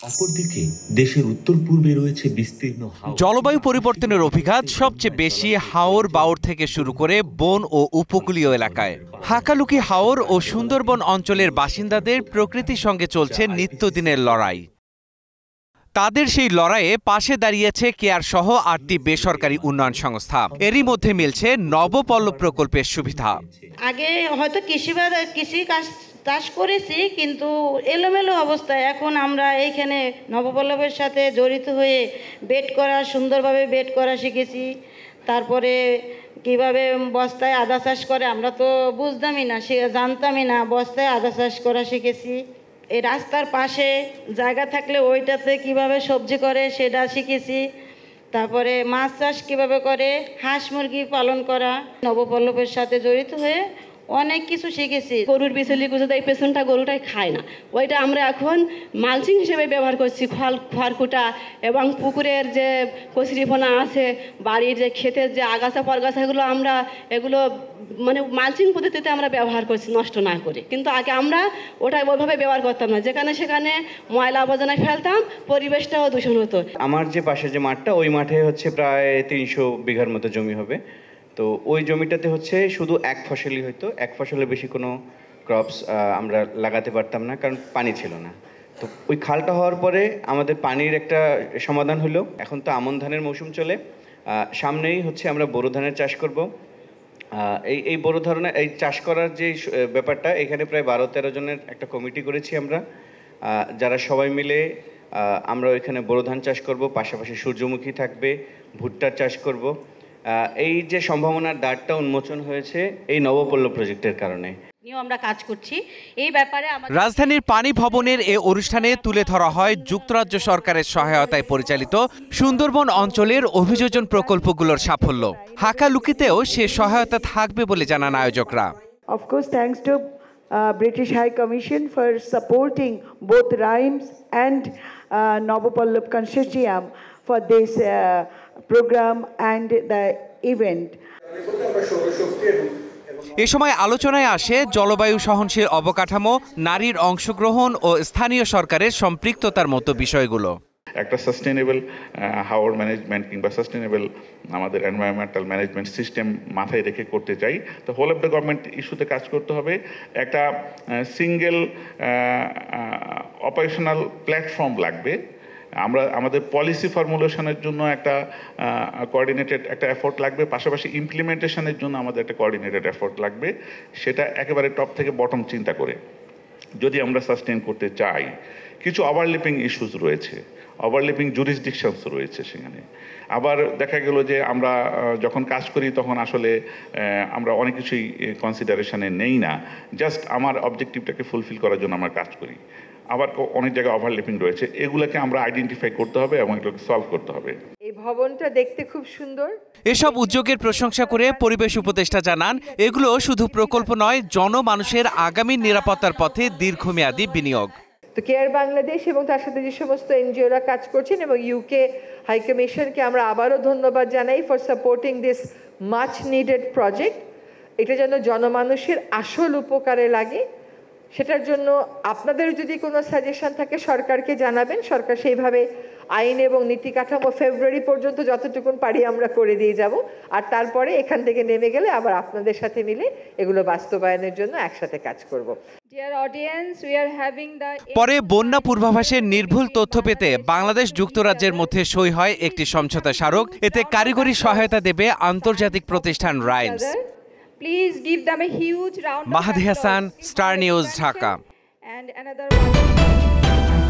অপরদিকে দেশের উত্তর পূর্বে রয়েছে বিস্তীর্ণ জলবায়ু পরিবর্তনের অভিঘাত সবচেয়ে বেশি হাওর বাওর থেকে শুরু করে বন ও উপকূলীয় এলাকায়। হাকালুকি হাওর ও সুন্দরবন অঞ্চলের বাসিন্দাদের প্রকৃতির সঙ্গে চলছে নিত্যদিনের লড়াই। তাদের সেই লড়াইয়ে পাশে দাঁড়িয়েছে কেয়ার সহ 8টি বেসরকারি উন্নয়ন সংস্থা। এরই মধ্যে মিলছে নবপল্লব প্রকল্পের সুবিধা। আগে হয়তো কৃষি কাজ চাষ করেছি, কিন্তু এলোমেলো অবস্থায়। এখন আমরা এইখানে নবপল্লবের সাথে জড়িত হয়ে বেড করা, সুন্দরভাবে বেড করা শিখেছি। তারপরে কিভাবে বস্তায় আদা চাষ করে আমরা তো বুঝতামই না, জানতামই না। বস্তায় আদা চাষ করা শিখেছি। এই রাস্তার পাশে জায়গা থাকলে ওইটাতে কিভাবে সবজি করে সেটা শিখেছি। তারপরে মাছ চাষ কিভাবে করে, হাঁস মুরগি পালন করা। নবপল্লবের সাথে জড়িত হয়ে অনেক কিছু শিখেছি। গরুর বিচলি কুচুতে এই পেছনটা গরুটাই খায় না, ওইটা আমরা এখন মালচিং হিসেবে ব্যবহার করছি। খড়কুটা এবং পুকুরের যে কচুরিপনা আছে, বাড়ির যে ক্ষেতের যে আগাছা পরগাছাগুলো আমরা এগুলো মানে মালচিং পদ্ধতিতে আমরা ব্যবহার করছি নষ্ট না করে। কিন্তু আগে আমরা ওটা ওইভাবে ব্যবহার করতাম না, যেখানে সেখানে ময়লা আবর্জনা ফেলতাম, পরিবেশটাও দূষণ হতো। আমার যে পাশে যে মাঠটা, ওই মাঠে হচ্ছে প্রায় 300 বিঘার মতো জমি হবে। তো ওই জমিটাতে হচ্ছে শুধু এক ফসলই হতো, এক ফসলের বেশি কোনো ক্রপস আমরা লাগাতে পারতাম না, কারণ পানি ছিল না। তো ওই খালটা হওয়ার পরে আমাদের পানির একটা সমাধান হলো। এখন তো আমন ধানের মৌসুম চলে, সামনেই হচ্ছে আমরা বোরো ধানের চাষ করব। এই বোরো ধরনের এই চাষ করার যে ব্যাপারটা, এখানে প্রায় 12-13 জনের একটা কমিটি করেছি আমরা, যারা সবাই মিলে আমরা ওইখানে বোরো ধান চাষ করব, পাশাপাশি সূর্যমুখী থাকবে, ভুট্টার চাষ করব। এই যে সম্ভাবনার দ্বারটা উন্মোচন হয়েছে এই নবপল্লব প্রজেক্টের কারণে। আমরা কাজ করছি এই ব্যাপারে। রাজধানীর পানি ভবনের এ অনুষ্ঠানে তুলে ধরা হয় যুক্তরাজ্য সরকারের সহায়তায় পরিচালিত সুন্দরবন অঞ্চলের অভিযোজন প্রকল্পগুলোর সাফল্য। হাকালুকিতেও সে সহায়তা থাকবে বলে জানান আয়োজকরা। Of course, thanks to British High Commission for supporting both RIMES and Novopallab Consortium for this program and the event. এ সময় আলোচনায় আসে জলবায়ু সহনশীল অবকাঠামো, নারীর অংশগ্রহণ ও স্থানীয় সরকারের সম্পৃক্ততার মতো বিষয়গুলো। একটা সাস্টেনেবল হাওর ম্যানেজমেন্ট কিংবা সাস্টেনেবল আমাদের এনভায়রনমেন্টাল ম্যানেজমেন্ট সিস্টেম মাথায় রেখে করতে চাই। তো হোল অফ দ্য গভর্নমেন্ট ইস্যুতে কাজ করতে হবে। একটা সিঙ্গেল অপারেশনাল প্ল্যাটফর্ম লাগবে। আমরা আমাদের পলিসি ফর্মুলেশনের জন্য একটা কোঅর্ডিনেটেড একটা এফোর্ট লাগবে, পাশাপাশি ইমপ্লিমেন্টেশনের জন্য আমাদের একটা কোঅর্ডিনেটেড এফোর্ট লাগবে। সেটা একেবারে টপ থেকে বটম চিন্তা করে যদি আমরা সাস্টেন করতে চাই। কিছু ওভারল্যাপিং ইস্যুস রয়েছে, ওভারল্যাপিং জুরিসডিকশনস রয়েছে সেখানে। আবার দেখা গেল যে আমরা যখন কাজ করি তখন আসলে আমরা অনেক কিছুই কনসিডারেশনে নেই না, জাস্ট আমার অবজেক্টিভটাকে ফুলফিল করার জন্য আমরা কাজ করি। আবার অনেক জায়গায় ওভারল্যাপিং রয়েছে, এগুলোকে আমরা আইডেন্টিফাই করতে হবে এবং এগুলোকে সলভ করতে হবে। এই ভবনটা দেখতে খুব সুন্দর। এসব উদ্যোগের প্রশংসা করে পরিবেশ উপদেষ্টা জানান, এগুলো শুধু প্রকল্প নয়, জনমানুষের আগামী নিরাপত্তার পথে দীর্ঘমেয়াদী বিনিয়োগ। তো কেয়ার বাংলাদেশ এবং তার সাথে যে সমস্ত এনজিওরা কাজ করছেন এবং ইউকে হাই কমিশনকে আমরা আবারও ধন্যবাদ জানাই for supporting this much needed project. এটা যেন জনমানুষের আসল উপকারে লাগে, সেটার জন্য আপনাদের যদি কোনো সাজেশন থাকে সরকারকে জানাবেন। সরকার সেইভাবে আইন এবং নীতি কাঠামো ফেব্রুয়ারি পর্যন্ত যতটুকুন পারি আমরা করে দিয়ে যাব। আর তারপরে এখান থেকে নেমে গেলে আবার আপনাদের সাথে মিলে এগুলো বাস্তবায়নের জন্য একসাথে কাজ করব। পরে বন্যা পূর্বাভাসের নির্ভুল তথ্য পেতে বাংলাদেশ যুক্তরাজ্যের মধ্যে সই হয় একটি সমঝোতা স্মারক। এতে কারিগরি সহায়তা দেবে আন্তর্জাতিক প্রতিষ্ঠান RIMES. Please give them a huge round of Mahadi Hasan, applause. Star News, Dhaka. And another one.